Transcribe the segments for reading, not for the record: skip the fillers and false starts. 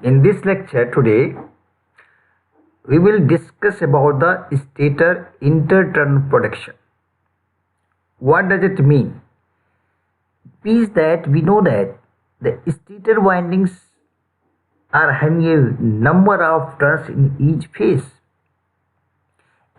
In this lecture today, we will discuss about the stator interturn protection. What does it mean? It means that we know that the stator windings are having a number of turns in each phase.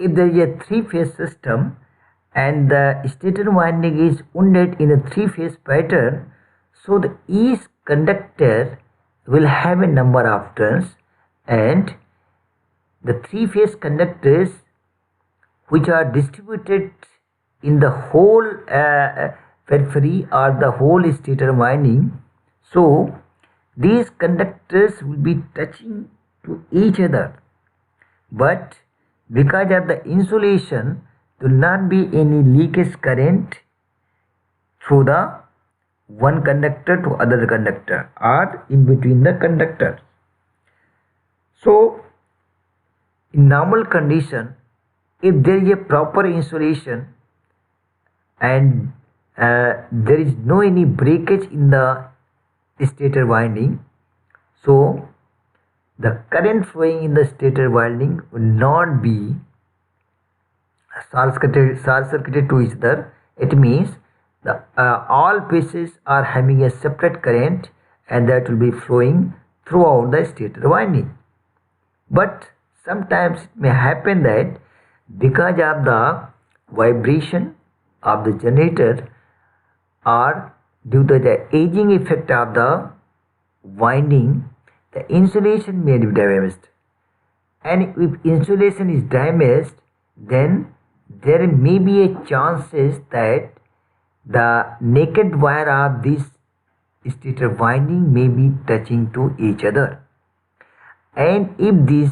If there is a three-phase system and the stator winding is wounded in a three-phase pattern, so each conductor will have a number of turns, and the three-phase conductors which are distributed in the whole periphery or the whole stator winding. So these conductors will be touching to each other, but because of the insulation, there will not be any leakage current through the one conductor to other conductor or in between the conductors. So in normal condition, if there is a proper insulation and there is no any breakage in the stator winding, so the current flowing in the stator winding will not be short-circuited to each other. It means the all pieces are having a separate current and that will be flowing throughout the stator winding. But sometimes it may happen that because of the vibration of the generator or due to the aging effect of the winding, the insulation may be damaged. And if insulation is damaged, then there may be a chances that the naked wire of this stator winding may be touching to each other. And if these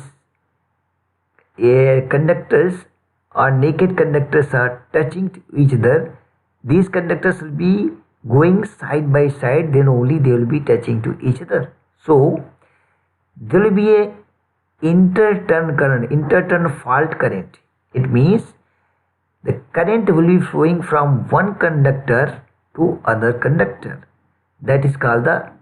conductors or naked conductors are touching to each other, these conductors will be going side by side, then only they will be touching to each other. So there will be a interturn current, interturn fault current. It means the current will be flowing from one conductor to other conductor. That is called the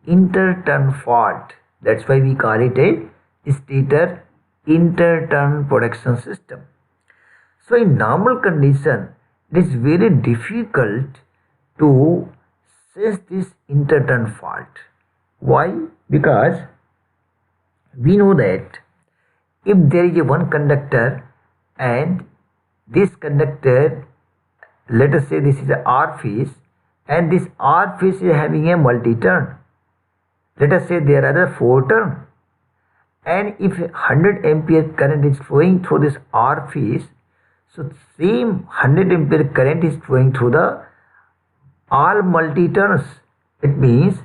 interturn fault. That's why we call it a stator interturn protection system. So in normal condition, it is very difficult to sense this interturn fault. Why? Because we know that if there is a one conductor and this conductor, let us say this is a R phase, and this R phase is having a multi-turn. Let us say there are 4 turns, and if 100 ampere current is flowing through this R phase, so same 100 ampere current is flowing through the all multi-turns. It means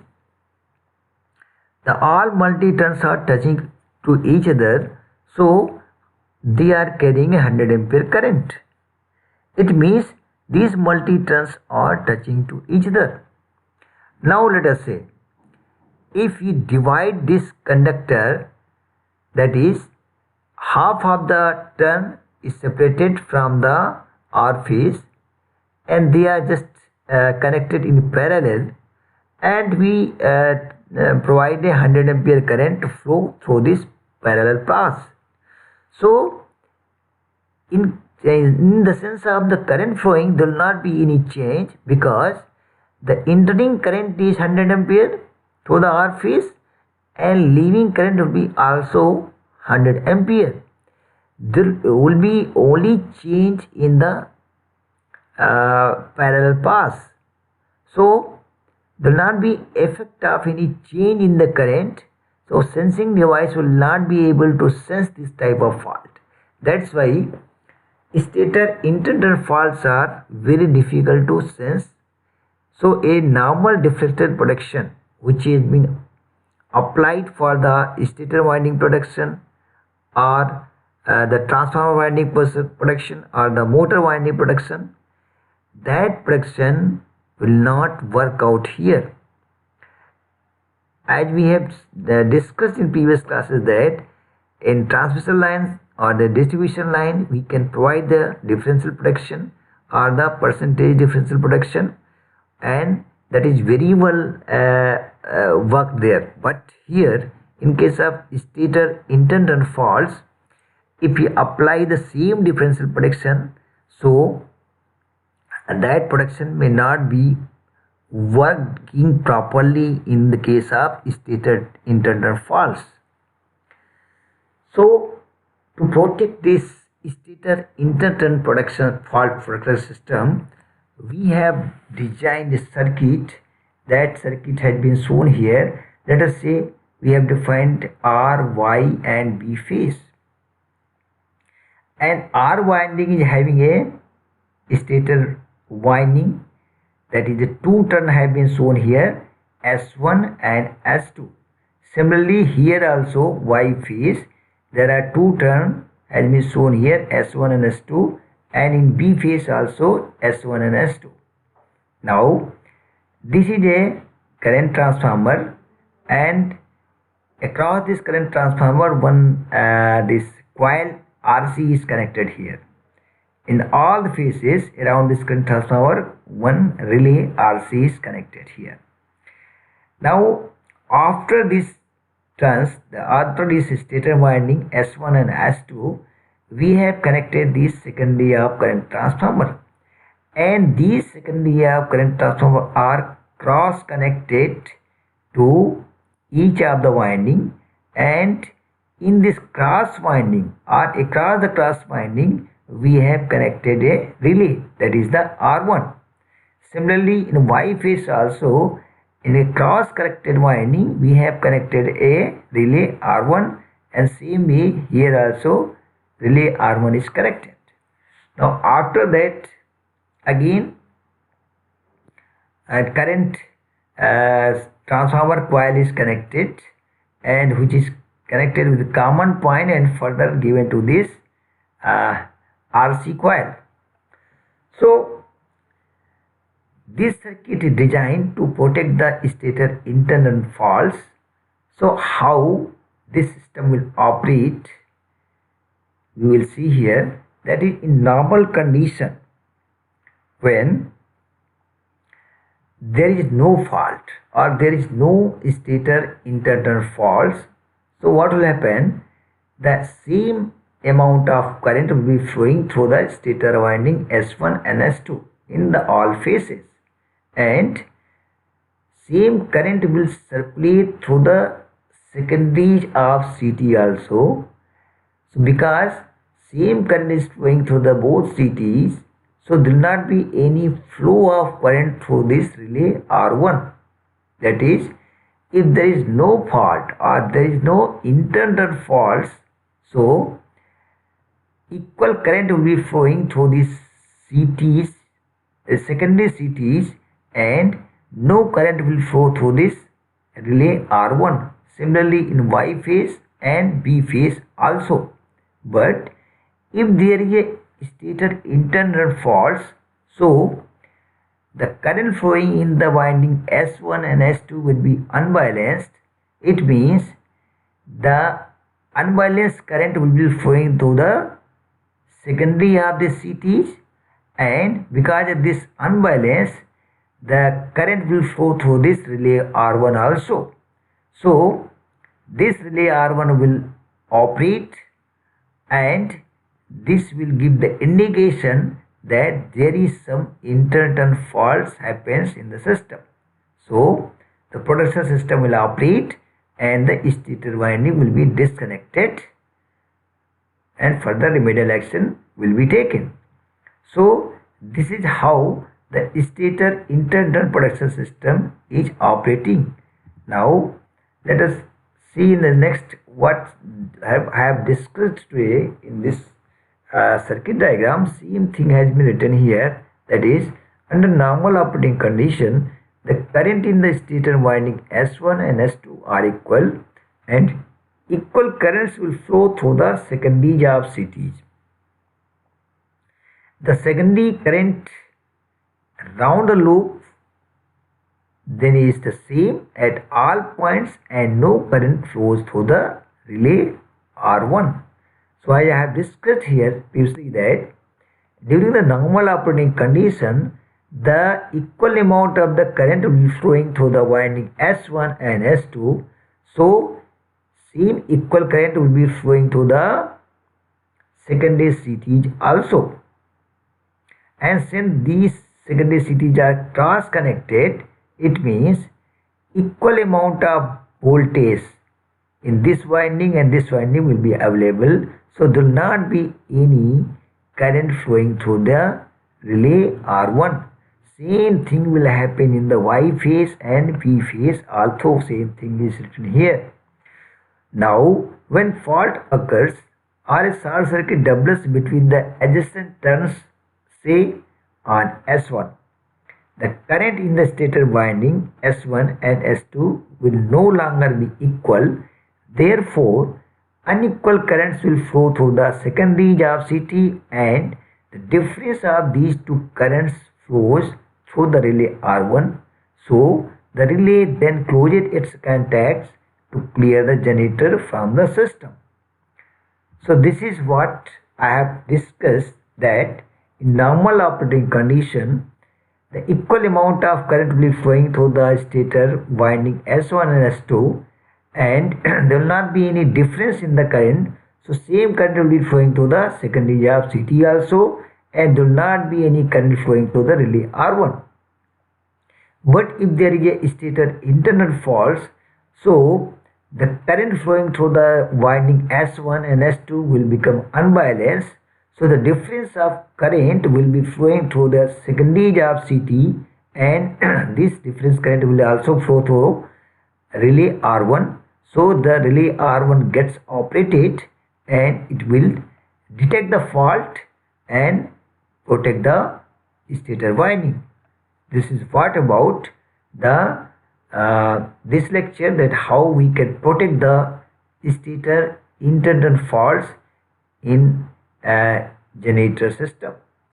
the all multi-turns are touching to each other, so they are carrying a 100 ampere current. It means these multi-turns are touching to each other. Now let us say, if we divide this conductor, that is half of the turn is separated from the R phase and they are just connected in parallel, and we provide a 100 ampere current to flow through this parallel paths. So in the sense of the current flowing, there will not be any change because the entering current is 100 ampere through the R phase and leaving current will be also 100 ampere. There will be only change in the parallel paths. So there will not be effect of any change in the current. So sensing device will not be able to sense this type of fault. That's why stator interturn faults are very difficult to sense. So a normal difflector protection which has been applied for the stator winding protection or the transformer winding protection or the motor winding protection, that protection will not work out here. As we have discussed in previous classes that in transmission lines or the distribution line, we can provide the differential protection or the percentage differential protection, and that is very well worked there. But here in case of stator intern faults, if you apply the same differential protection, so that protection may not be working properly in the case of stator intern faults. So to protect this stator intern protection fault protection system, we have designed a circuit. That circuit has been shown here. Let us say we have defined R, Y and B phase, and R winding is having a stator winding, that is the two turn have been shown here, S1 and S2. Similarly here also Y phase there are two turn has been shown here, S1 and S2, and in B phase also S1 and S2. Now this is a current transformer, and across this current transformer one this coil RC is connected here. In all the phases around this current transformer, one relay RC is connected here. Now after this after this stator winding S1 and S2, we have connected this secondary of current transformer, and these secondary of current transformer are cross connected to each of the winding, and in this cross winding or across the cross winding we have connected a relay, that is the R1. Similarly in Y phase also, in a cross connected winding we have connected a relay R1, and same way here also relay R1 is connected. Now after that again a current transformer coil is connected, and which is connected with the common point and further given to this RC coil. So this circuit is designed to protect the stator internal faults. So how this system will operate, we will see here. That is, in normal condition, when there is no fault or there is no stator internal faults, so what will happen? The same amount of current will be flowing through the stator winding S1 and S2 in the all phases, and same current will circulate through the secondaries of CT also. So because same current is flowing through the both CTs, so there will not be any flow of current through this relay R1. That is, if there is no fault or there is no internal faults, so equal current will be flowing through these CTs, secondary CTs, and no current will flow through this relay R1. Similarly in Y phase and B phase also. But if there is a stator internal faults, so the current flowing in the winding S1 and S2 will be unbalanced. It means the unbalanced current will be flowing through the secondary of the CTs, and because of this unbalance, the current will flow through this relay R1 also. So this relay R1 will operate, and this will give the indication that there is some internal faults happens in the system. So the protection system will operate and the stator winding will be disconnected, and further remedial action will be taken. So this is how the stator internal protection system is operating. Now let us see in the next what I have discussed today in this circuit diagram. Same thing has been written here, that is, under normal operating condition the current in the stator winding S1 and S2 are equal, and equal currents will flow through the secondary of CTs. The secondary current round the loop then is the same at all points, and no current flows through the relay R1. So I have discussed here previously that during the normal operating condition, the equal amount of the current will be flowing through the winding S1 and S2. So same equal current will be flowing through the secondary CTs also. And since these secondary CTs are cross connected, it means equal amount of voltage in this winding and this winding will be available. So there will not be any current flowing through the relay R1. Same thing will happen in the Y phase and P phase also. Same thing is written here. Now when fault occurs or a short circuit doubles between the adjacent turns, say on S1, the current in the stator winding S1 and S2 will no longer be equal. Therefore, unequal currents will flow through the secondaries of CT, and the difference of these two currents flows through the relay R1. So, the relay then closes its contacts to clear the generator from the system. So, this is what I have discussed, that in normal operating condition, the equal amount of current will be flowing through the stator winding S1 and S2, and there will not be any difference in the current. So same current will be flowing through the secondary of CT also, and there will not be any current flowing through the relay R1. But if there is a stator internal fault, so the current flowing through the winding S1 and S2 will become unbalanced. So the difference of current will be flowing through the secondary of CT, and this difference current will also flow through relay R1. So the relay R1 gets operated and it will detect the fault and protect the stator winding. This is what about the this lecture, that how we can protect the stator internal faults in a generator system.